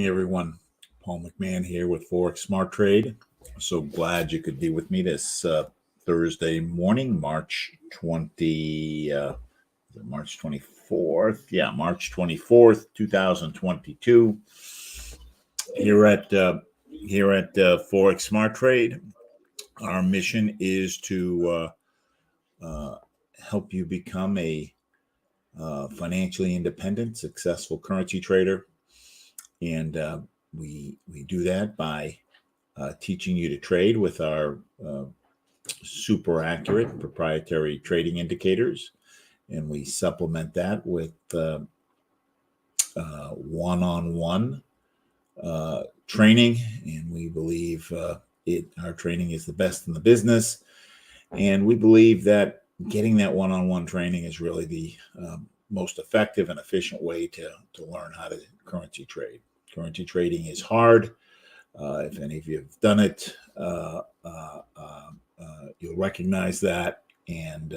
morning, everyone. Paul McMann here with Forex Smart Trade. So glad you could be with me this Thursday morning, March 24th. Yeah, March 24th, 2022. Here at Forex Smart Trade, our mission is to help you become a financially independent, successful currency trader. And we do that by teaching you to trade with our super accurate proprietary trading indicators, and we supplement that with one-on-one training. And we believe our training is the best in the business, and we believe that getting that one-on-one training is really the most effective and efficient way to learn how to currency trade. Currency trading is hard. If any of you have done it, you'll recognize that. And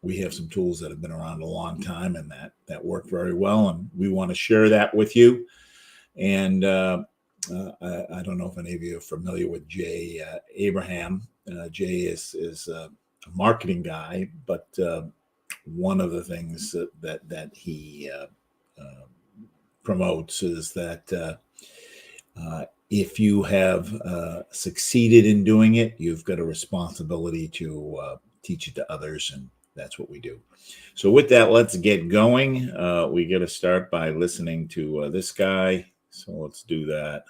we have some tools that have been around a long time and that work very well. And we want to share that with you. And I don't know if any of you are familiar with Jay Abraham. Jay is a marketing guy, but one of the things that he promotes is that if you have succeeded in doing it, you've got a responsibility to teach it to others, and that's what we do. So with that, let's get going. We got to start by listening to this guy. So let's do that.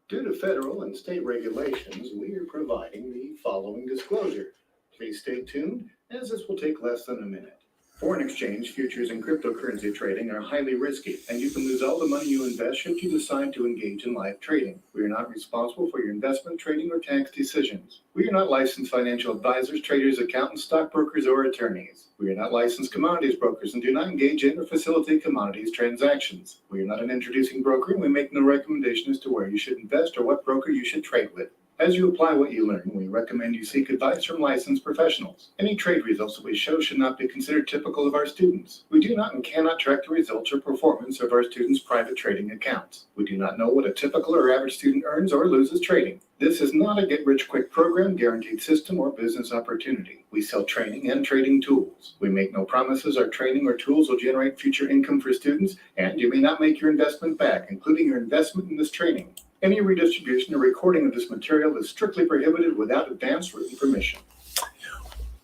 Due to federal and state regulations, we are providing the following disclosure. Please stay tuned, as this will take less than a minute. Foreign exchange, futures, and cryptocurrency trading are highly risky, and you can lose all the money you invest should you decide to engage in live trading. We are not responsible for your investment, trading, or tax decisions. We are not licensed financial advisors, traders, accountants, stockbrokers, or attorneys. We are not licensed commodities brokers and do not engage in or facilitate commodities transactions. We are not an introducing broker, and we make no recommendation as to where you should invest or what broker you should trade with. As you apply what you learn, we recommend you seek advice from licensed professionals. Any trade results that we show should not be considered typical of our students. We do not and cannot track the results or performance of our students' private trading accounts. We do not know what a typical or average student earns or loses trading. This is not a get-rich-quick program, guaranteed system, or business opportunity. We sell training and trading tools. We make no promises our training or tools will generate future income for students, and you may not make your investment back, including your investment in this training. Any redistribution or recording of this material is strictly prohibited without advance written permission.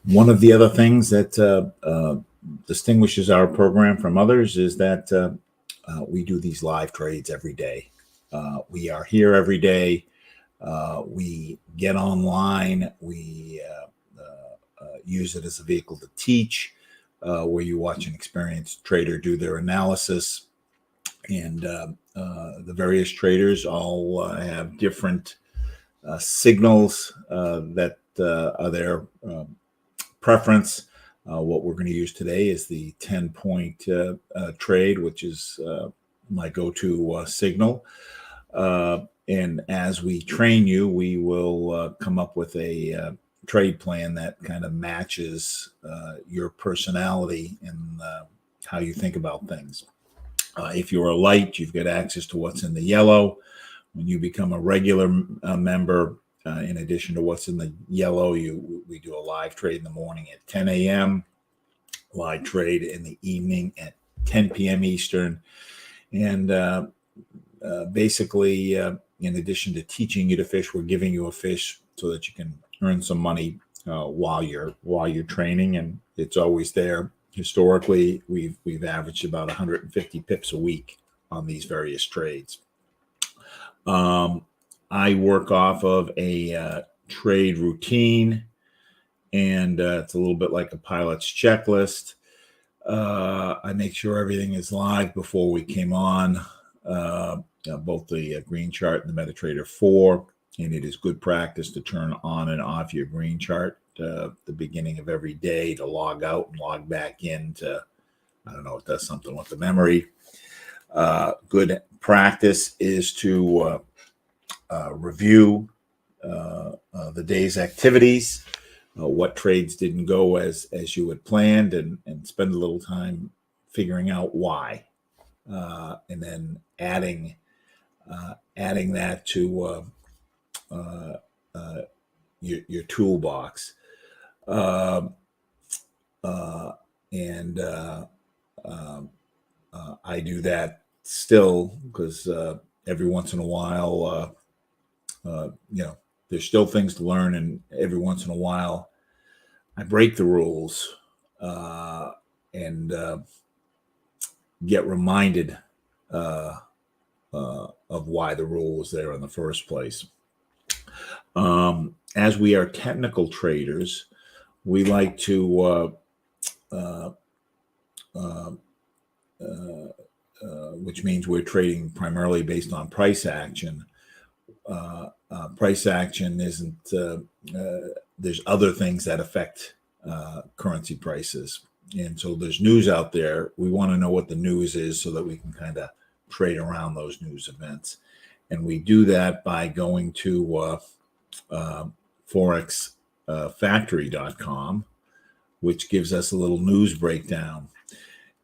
One of the other things that distinguishes our program from others is that we do these live trades every day. We are here every day. We get online. We use it as a vehicle to teach, where you watch an experienced trader do their analysis. And the various traders all have different signals that are their preference. What we're going to use today is the 10-point trade, which is my go-to signal. And as we train you, we will come up with a trade plan that kind of matches your personality and how you think about things. If you're a light, you've got access to what's in the yellow. When you become a regular member, in addition to what's in the yellow, we do a live trade in the morning at 10 a.m., live trade in the evening at 10 p.m. Eastern. And basically, in addition to teaching you to fish, we're giving you a fish so that you can earn some money while you're training, and it's always there. Historically, we've averaged about 150 pips a week on these various trades. I work off of a trade routine, and it's a little bit like a pilot's checklist. I make sure everything is live before we came on, both the green chart and the MetaTrader 4, and it is good practice to turn on and off your green chart the beginning of every day, to log out and log back in to, I don't know, it does something with the memory. Good practice is to review the day's activities, what trades didn't go as you had planned, and spend a little time figuring out why. and then adding that to your toolbox. Uh, and I do that still because every once in a while, there's still things to learn, and every once in a while, I break the rules and get reminded of why the rule was there in the first place. As we are technical traders, we like to, which means we're trading primarily based on price action. Price action isn't, there's other things that affect currency prices. And so there's news out there. We want to know what the news is so that we can kind of trade around those news events. And we do that by going to forexfactory.com, which gives us a little news breakdown.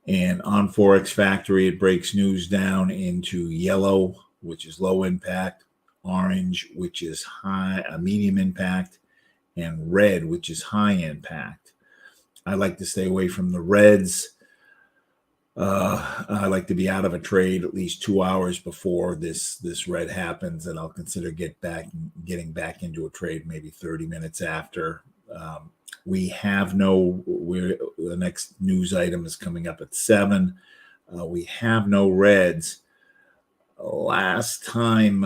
And on Forex Factory, it breaks news down into yellow, which is low impact, orange, which is medium impact, and red, which is high impact. I like to stay away from the reds. I like to be out of a trade at least 2 hours before this red happens, and I'll consider getting back into a trade maybe 30 minutes after. The next news item is coming up at 7. We have no reds. Last time,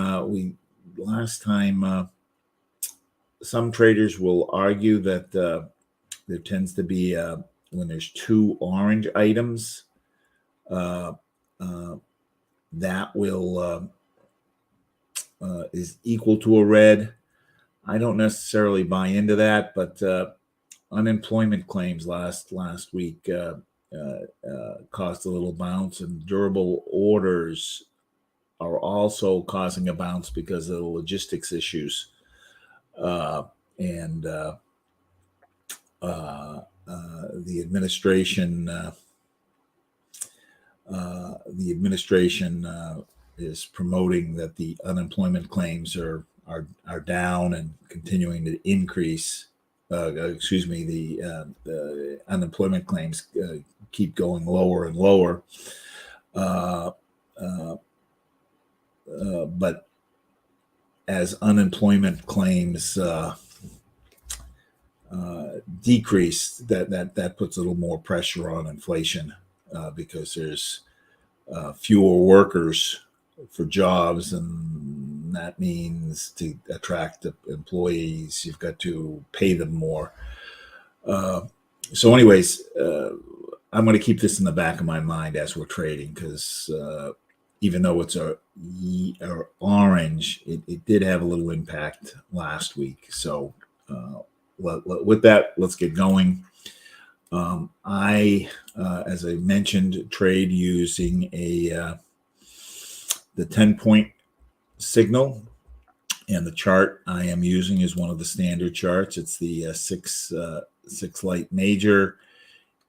some traders will argue that there tends to be when there's 2 orange items, that will is equal to a red. I don't necessarily buy into that, but unemployment claims last week caused a little bounce, and durable orders are also causing a bounce because of the logistics issues. And the administration is promoting that the unemployment claims are down and continuing to increase. The unemployment claims keep going lower and lower. But as unemployment claims decrease, that puts a little more pressure on inflation because there's fewer workers for jobs, and that means to attract employees, you've got to pay them more. So anyways, I'm going to keep this in the back of my mind as we're trading, because even though it's a orange, it did have a little impact last week. So with that, let's get going. I, as I mentioned, trade using the 10-point signal, and the chart I am using is one of the standard charts. It's the 6 light major.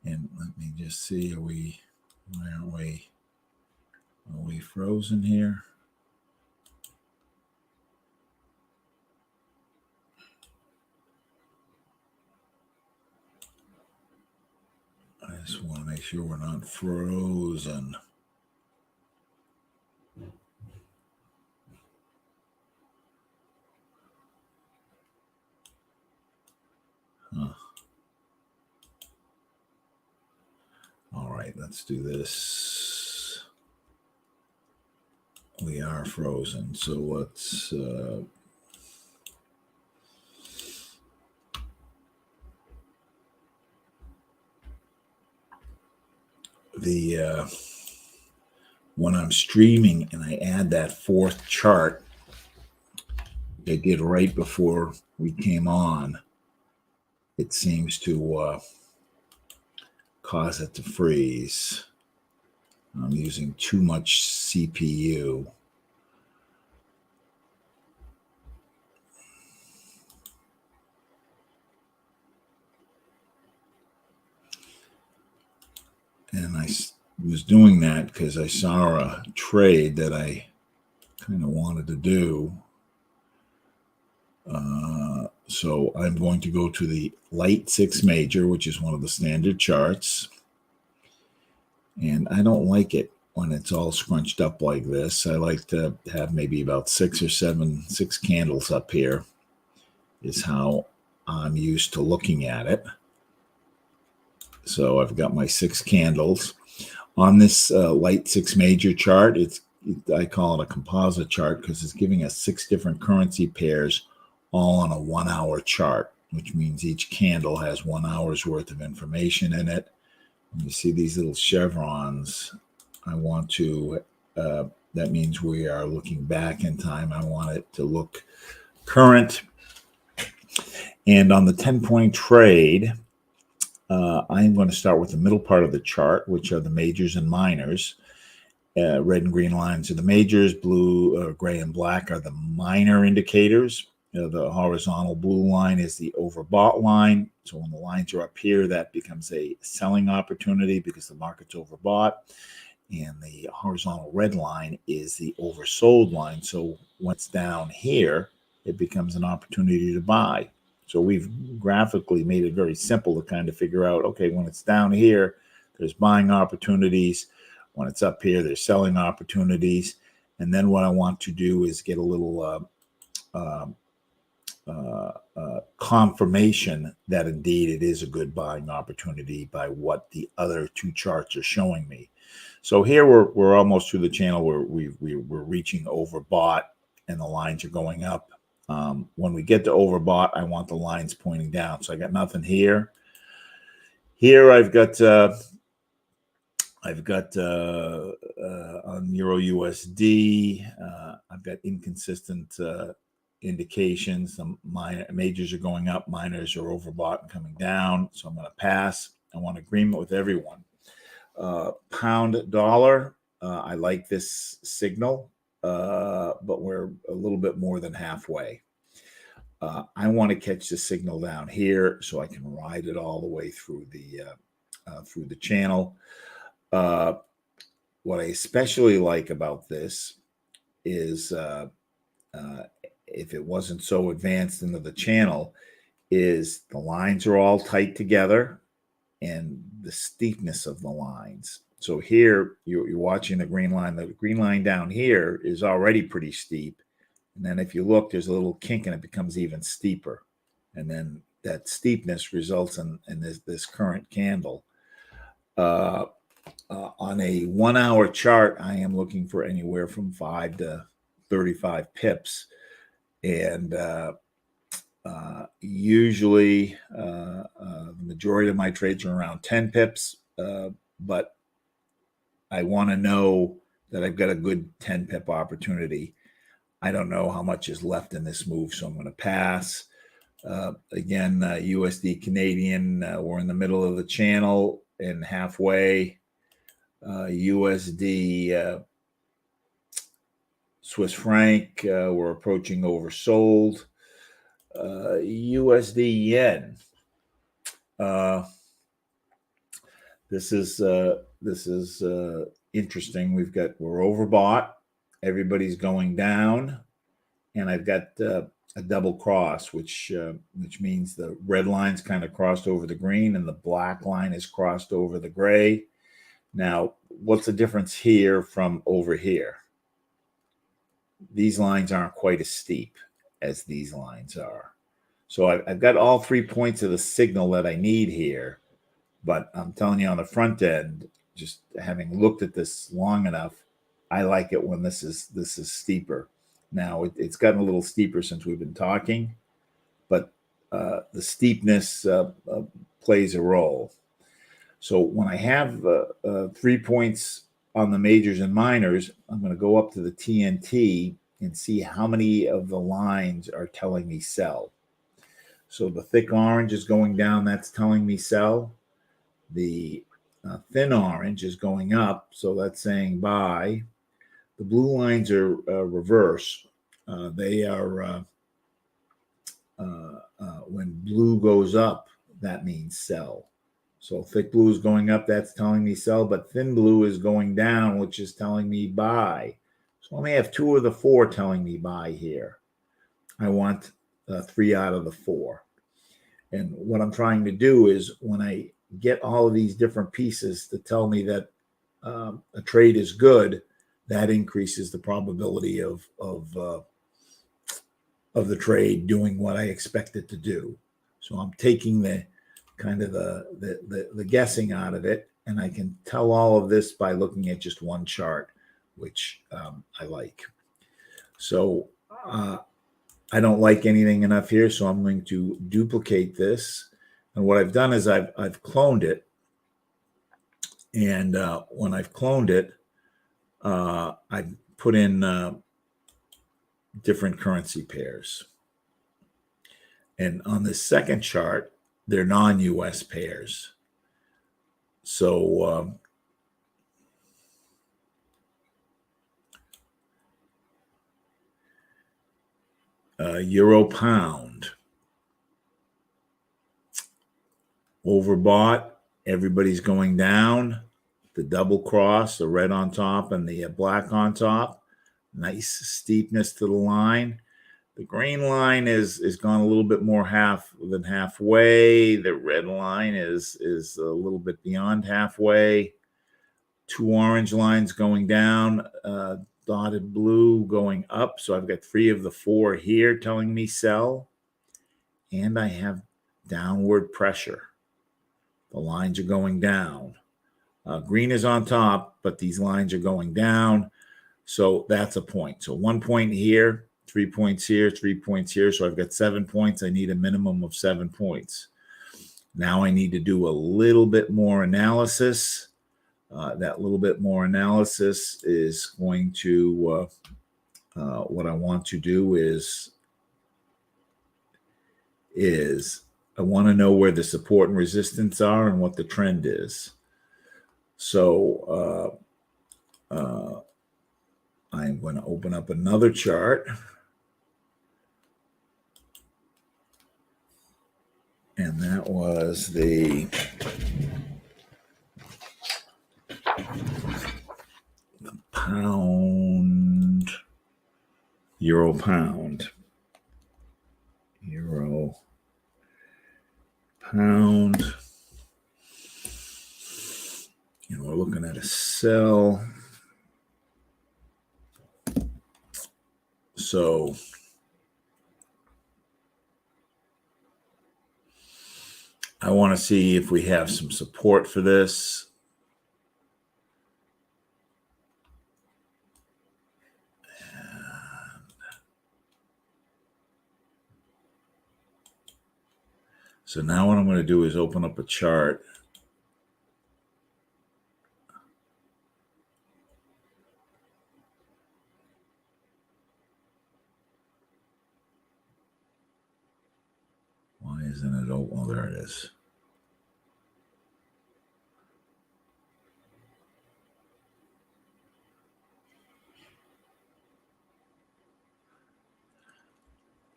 And let me just see, are we frozen here? I just want to make sure we're not frozen. Huh. All right, let's do this. We are frozen, so let's when I'm streaming and I add that 4th chart I did right before we came on, it seems to cause it to freeze. I'm using too much CPU. And was doing that because I saw a trade that I kind of wanted to do. So I'm going to go to the light 6 major, which is one of the standard charts. And I don't like it when it's all scrunched up like this. I like to have maybe about 6 candles up here is how I'm used to looking at it. So I've got my 6 candles. On this light 6 major chart, I call it a composite chart because it's giving us 6 different currency pairs all on a 1 hour chart, which means each candle has 1 hour's worth of information in it. You see these little chevrons. I want to, that means we are looking back in time. I want it to look current. And on the 10-point trade, I'm going to start with the middle part of the chart, which are the majors and minors. Red and green lines are the majors, blue, gray, and black are the minor indicators. The horizontal blue line is the overbought line. So when the lines are up here, that becomes a selling opportunity because the market's overbought. And the horizontal red line is the oversold line. So when it's down here, it becomes an opportunity to buy. So we've graphically made it very simple to kind of figure out, okay, when it's down here, there's buying opportunities. When it's up here, there's selling opportunities. And then what I want to do is get a little confirmation that indeed it is a good buying opportunity by what the other 2 charts are showing me. So here we're almost through the channel where we're reaching overbought and the lines are going up. When we get to overbought, I want the lines pointing down. So I got nothing here. Here I've got on Euro USD, I've got inconsistent indications. The majors are going up, minors are overbought and coming down. So I'm going to pass. I want agreement with everyone. Pound dollar, I like this signal, but we're a little bit more than halfway. I want to catch the signal down here so I can ride it all the way through the channel. What I especially like about this is if it wasn't so advanced into the channel, is the lines are all tight together and the steepness of the lines. So here you're watching the green line. The green line down here is already pretty steep. And then if you look, there's a little kink and it becomes even steeper. And then that steepness results in this current candle. On a 1 hour chart, I am looking for anywhere from 5 to 35 pips. And usually the majority of my trades are around 10 pips, but I want to know that I've got a good 10 pip opportunity. I don't know how much is left in this move, so I'm going to pass. Again, USD Canadian, we're in the middle of the channel and halfway. USD Swiss franc, we're approaching oversold. USD yen. This is interesting. We're overbought. Everybody's going down, and I've got a double cross, which means the red line's kind of crossed over the green, and the black line is crossed over the gray. Now, what's the difference here from over here? These lines aren't quite as steep as these lines are. So I've got all 3 points of the signal that I need here. But I'm telling you, on the front end, just having looked at this long enough, I like it when this is steeper. Now, it's gotten a little steeper since we've been talking, but the steepness plays a role. So when I have 3 points on the majors and minors, I'm going to go up to the TNT and see how many of the lines are telling me sell. So the thick orange is going down. That's telling me sell. The thin orange is going up. So that's saying buy. The blue lines are reverse. They are, when blue goes up, that means sell. So thick blue is going up, that's telling me sell, but thin blue is going down, which is telling me buy. So I only have 2 of the 4 telling me buy here. I want 3 out of the 4. And what I'm trying to do is when I get all of these different pieces to tell me that a trade is good, that increases the probability of the trade doing what I expect it to do. So I'm taking the kind of the guessing out of it, and I can tell all of this by looking at just one chart, which I like. So I don't like anything enough here, so I'm going to duplicate this. And what I've done is I've cloned it, and when I've cloned it, I've put in different currency pairs. And on this second chart, they're non-US pairs. So euro pound, overbought, everybody's going down. The double cross, the red on top and the black on top. Nice steepness to the line. The green line is gone a little bit more than halfway. The red line is a little bit beyond halfway. 2 orange lines going down, dotted blue going up. So I've got 3 of the 4 here telling me sell. And I have downward pressure. The lines are going down. Green is on top, but these lines are going down. So that's a point. So 1 point here, 3 points here, 3 points here. So I've got 7 points. I need a minimum of 7 points. Now I need to do a little bit more analysis. That little bit more analysis is going to, what I want to do is I want to know where the support and resistance are and what the trend is. So I'm going to open up another chart. And that was the pound, euro pound, euro pound. And we're looking at a sell. So I want to see if we have some support for this. So now what I'm going to do is open up a chart. Why isn't it open? Oh, there it is.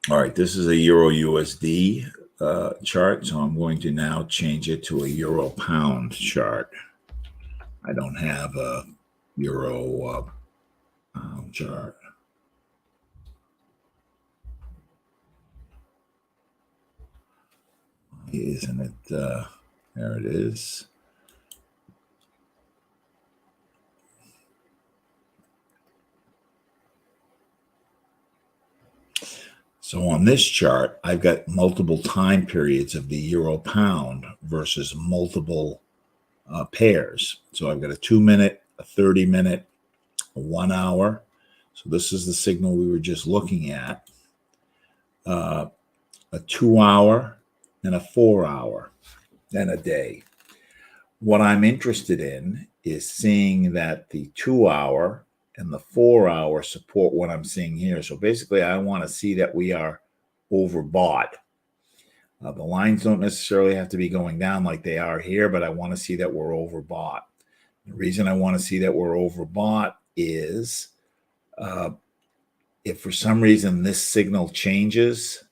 All right, this is a Euro USD chart, so I'm going to now change it to a Euro pound chart. I don't have a Euro pound chart. Isn't it? There it is. So on this chart, I've got multiple time periods of the euro pound versus multiple pairs. So I've got a 2 minute, a 30 minute, a 1 hour. So this is the signal we were just looking at. A 2 hour and a 4 hour and a day. What I'm interested in is seeing that the 2 hour and the 4 hour support what I'm seeing here. So basically, I want to see that we are overbought. The lines don't necessarily have to be going down like they are here, but I want to see that we're overbought. The reason I want to see that we're overbought is if for some reason this signal changes,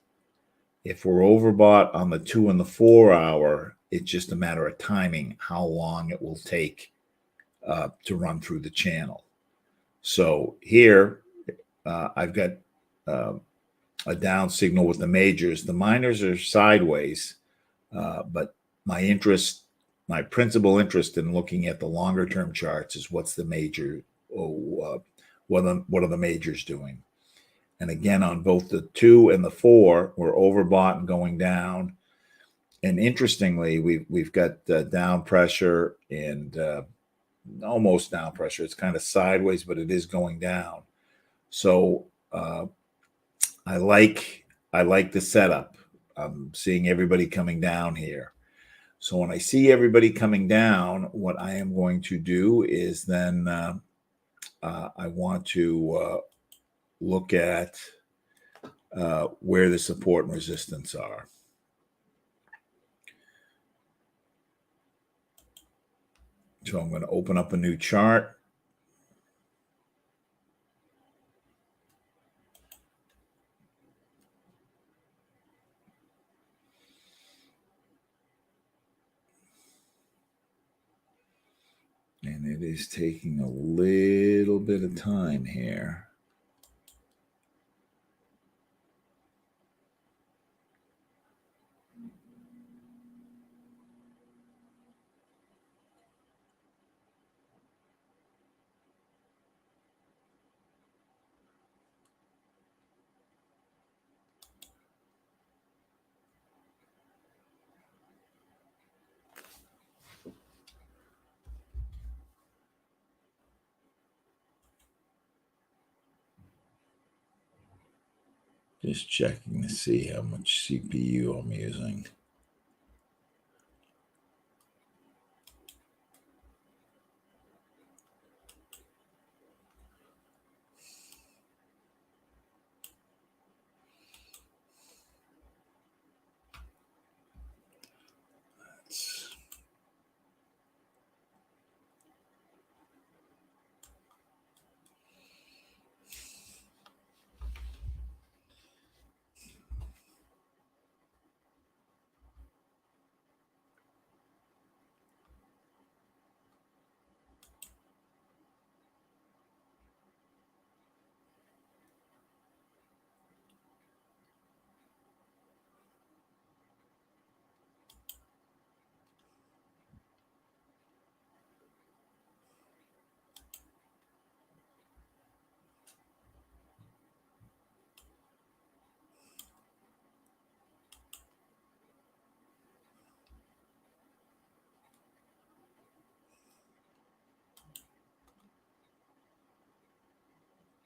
if we're overbought on the 2 and the 4 hour, It's just a matter of timing how long it will take to run through the channel. So here I've got a down signal with the majors. The minors are sideways, but my principal interest in looking at the longer term charts is what's the major, what are the majors doing? And again, on both the 2 and the 4, we're overbought and going down. And interestingly, we've got down pressure and almost down pressure. It's kind of sideways, but it is going down. So I like the setup. I'm seeing everybody coming down here. So when I see everybody coming down, what I am going to do is then I want to look at where the support and resistance are. So I'm going to open up a new chart. And it is taking a little bit of time here. Just checking to see how much CPU I'm using.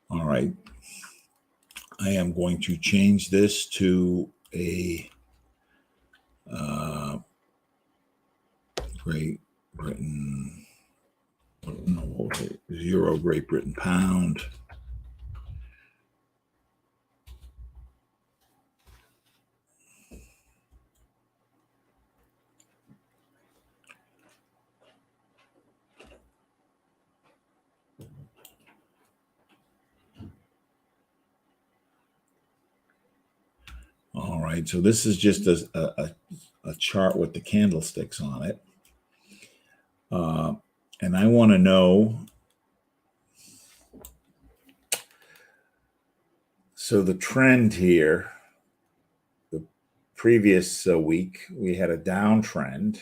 All right. I am going to change this to a Great Britain, no, Euro Great Britain pound. All right, so this is just a chart with the candlesticks on it. And I want to know, so the trend here, the previous week, we had a downtrend,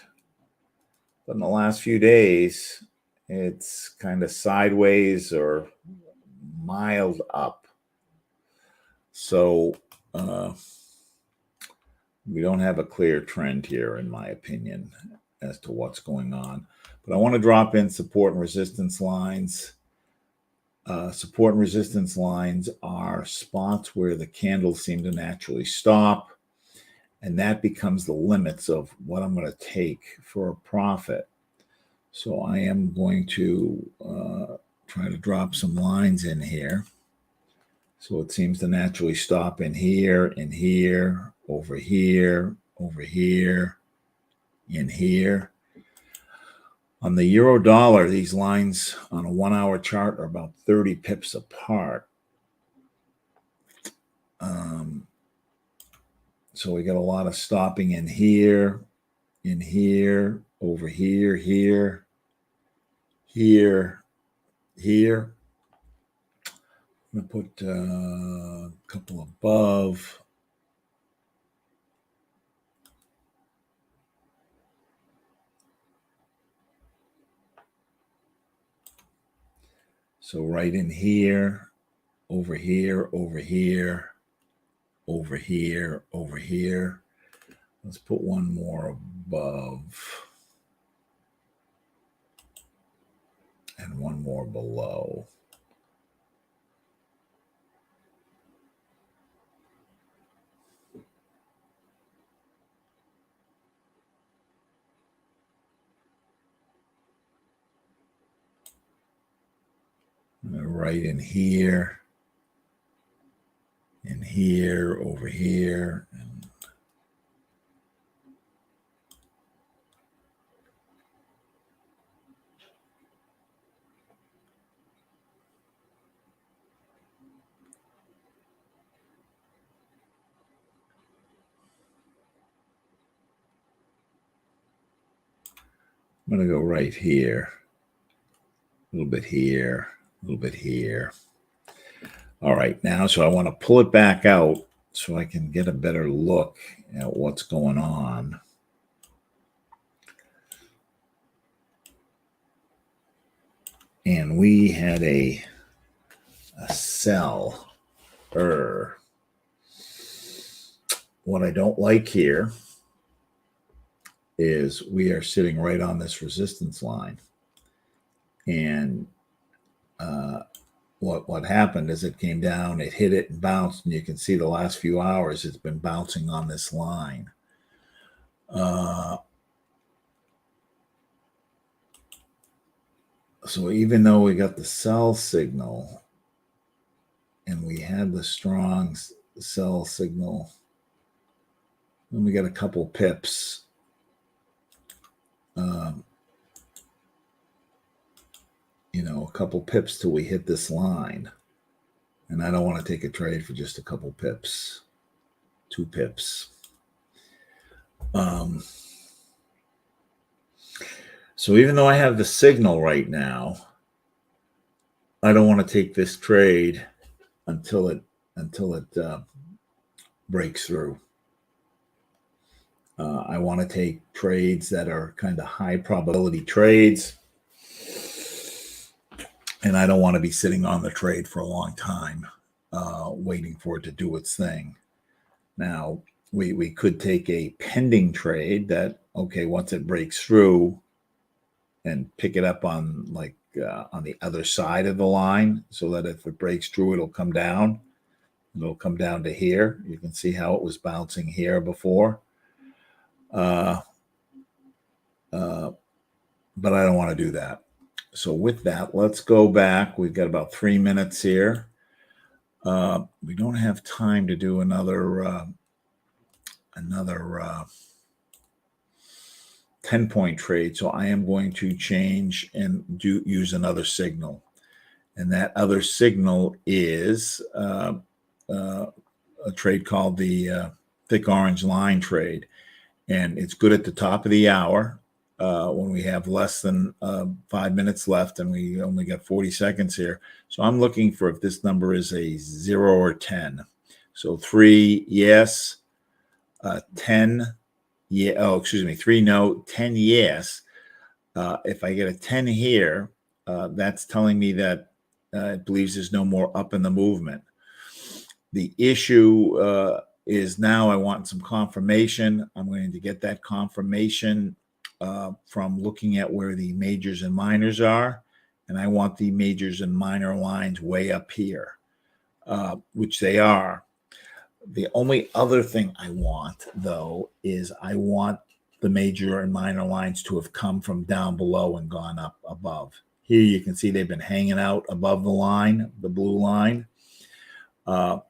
but in the last few days, it's kind of sideways or mild up. So we don't have a clear trend here, in my opinion, as to what's going on. But I want to drop in support and resistance lines. Support and resistance lines are spots where the candles seem to naturally stop, and that becomes the limits of what I'm going to take for a profit. So I am going to try to drop some lines in here. So it seems to naturally stop in here, over here, over here, in here. On the euro dollar, these lines on a 1 hour chart are about 30 pips apart. So we got a lot of stopping in here, in here, over here, here, here, here. I'm going to put a couple above. So right in here, over here, over here, over here, over here. Let's put one more above and one more below. Right in here, over here, and I'm going to go right here, a little bit here, a little bit here. All right, now, so I want to pull it back out so I can get a better look at what's going on. And we had a sell. What I don't like here is we are sitting right on this resistance line. And what happened is it came down, it hit it and bounced, and you can see the last few hours it's been bouncing on this line. So even though we got the sell signal and we had the strong sell signal, then we got a couple pips. A couple pips till we hit this line. And I don't want to take a trade for just a couple pips, 2 pips. So even though I have the signal right now, I don't want to take this trade until it breaks through. I want to take trades that are kind of high probability trades. And I don't want to be sitting on the trade for a long time, waiting for it to do its thing. Now, we could take a pending trade that, okay, once it breaks through and pick it up on on the other side of the line so that if it breaks through, it'll come down. It'll come down to here. You can see how it was bouncing here before. But I don't want to do that. So with that, let's go back. We've got about 3 minutes here. We don't have time to do another 10-point trade. So I am going to change and use another signal. And that other signal is a trade called the thick orange line trade. And it's good at the top of the hour. When we have less than 5 minutes left and we only got 40 seconds here. So I'm looking for if this number is a 0 or 10. So 3, yes. 10, yeah. Oh, excuse me. 3, no. 10, yes. If I get a 10 here, that's telling me that it believes there's no more up in the movement. The issue is now I want some confirmation. I'm going to get that confirmation from looking at where the majors and minors are. And I want the majors and minor lines way up here, which they are. The only other thing I want, though, is I want the major and minor lines to have come from down below and gone up above. Here you can see they've been hanging out above the line, the blue line. And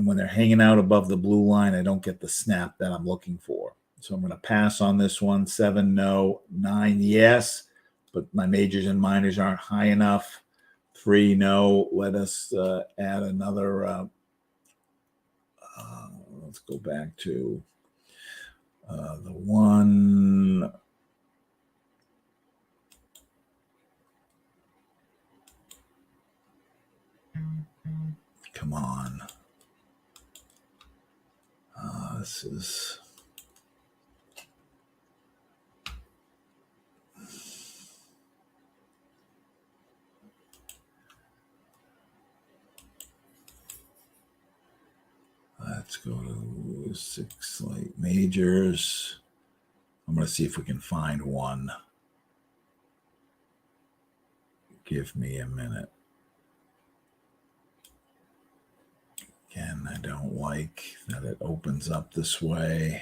when they're hanging out above the blue line, I don't get the snap that I'm looking for. So I'm going to pass on this one. 7, no. 9, yes. But my majors and minors aren't high enough. 3, no. Let us add another. Let's go back to the 1. come on. This is... Let's go to 6 light majors. I'm going to see if we can find one. Give me a minute. Again, I don't like that it opens up this way.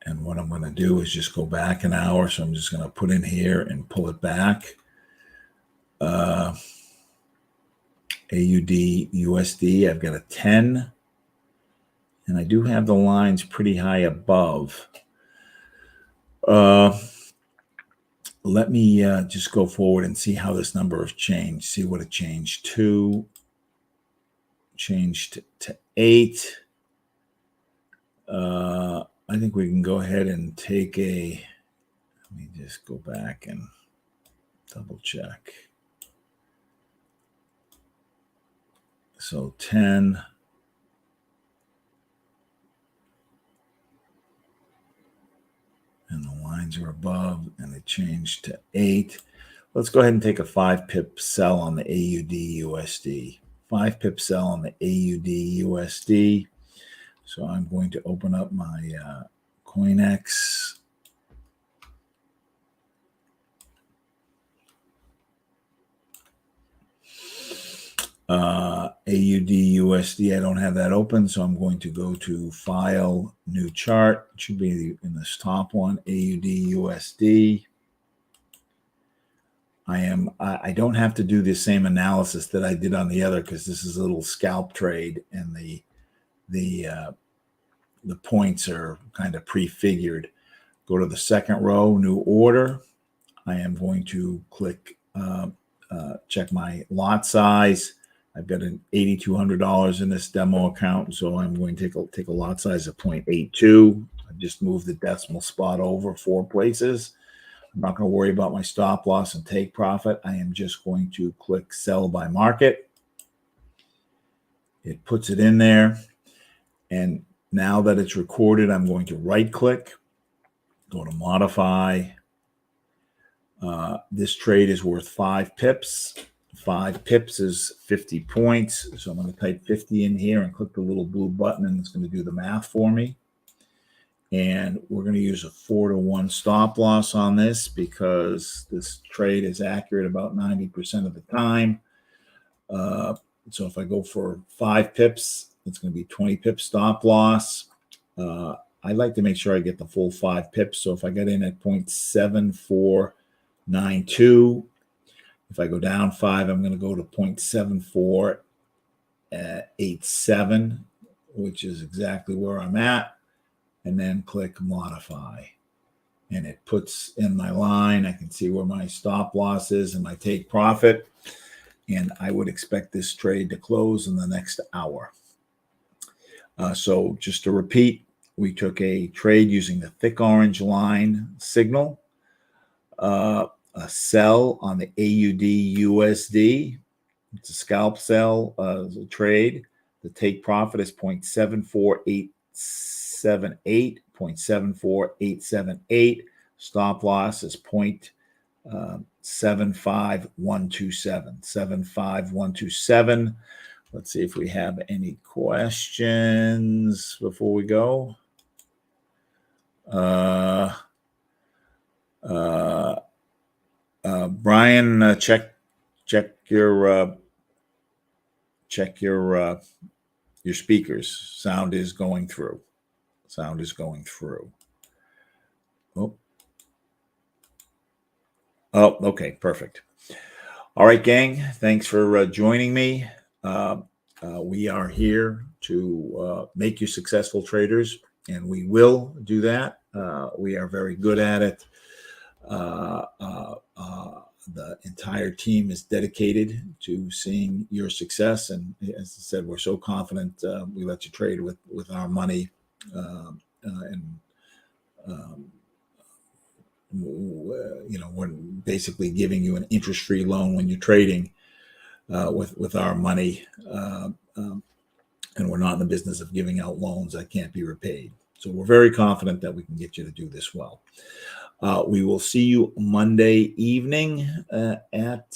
And what I'm going to do is just go back an hour. So I'm just going to put in here and pull it back. AUD USD, I've got a 10. And I do have the lines pretty high above. Let me just go forward and see how this number has changed. See what it changed to. Changed to 8. I think we can go ahead and take a... Let me just go back and double check. So 10. And the lines are above, and it changed to 8. Let's go ahead and take a 5 pip sell on the AUD USD. 5 pip sell on the AUD USD. So I'm going to open up my CoinEx. AUD USD, I don't have that open, so I'm going to go to File, New Chart. It should be in this top one, AUD USD. I don't have to do the same analysis that I did on the other because this is a little scalp trade, and the points are kind of prefigured. Go to the second row, New Order. I am going to click check my lot size. I've got an $8,200 in this demo account, so I'm going to take a lot size of 0.82. I just moved the decimal spot over 4 places. I'm not going to worry about my stop loss and take profit. I am just going to click sell by market. It puts it in there. And now that it's recorded, I'm going to right click, go to modify. This trade is worth 5 pips. 5 pips is 50 points. So I'm going to type 50 in here and click the little blue button, and it's going to do the math for me. And we're going to use a 4-to-1 stop loss on this because this trade is accurate about 90% of the time. So if I go for 5 pips, it's going to be 20 pip stop loss. I like to make sure I get the full 5 pips. So if I get in at 0.7492, if I go down 5, I'm going to go to 0.7487, which is exactly where I'm at, and then click modify. And it puts in my line. I can see where my stop loss is and my take profit. And I would expect this trade to close in the next hour. So just to repeat, we took a trade using the thick orange line signal. A sell on the AUD USD. It's a scalp sell trade. The take profit is 0.74878, 0.74878. Stop loss is 0.75127. 75127. Let's see if we have any questions before we go. Brian, check your speakers. Sound is going through. Oh, okay, perfect. All right, gang. Thanks for joining me. We are here to make you successful traders, and we will do that. We are very good at it. The entire team is dedicated to seeing your success. And as I said, we're so confident we let you trade with our money. We're basically giving you an interest-free loan when you're trading. with our money, and we're not in the business of giving out loans that can't be repaid. So we're very confident that we can get you to do this well. We will see you Monday evening at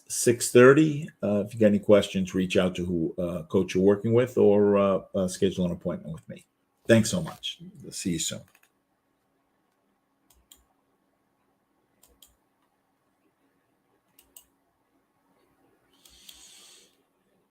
6:30. If you got any questions, reach out to who coach you're working with, or schedule an appointment with me. Thanks so much. See you soon.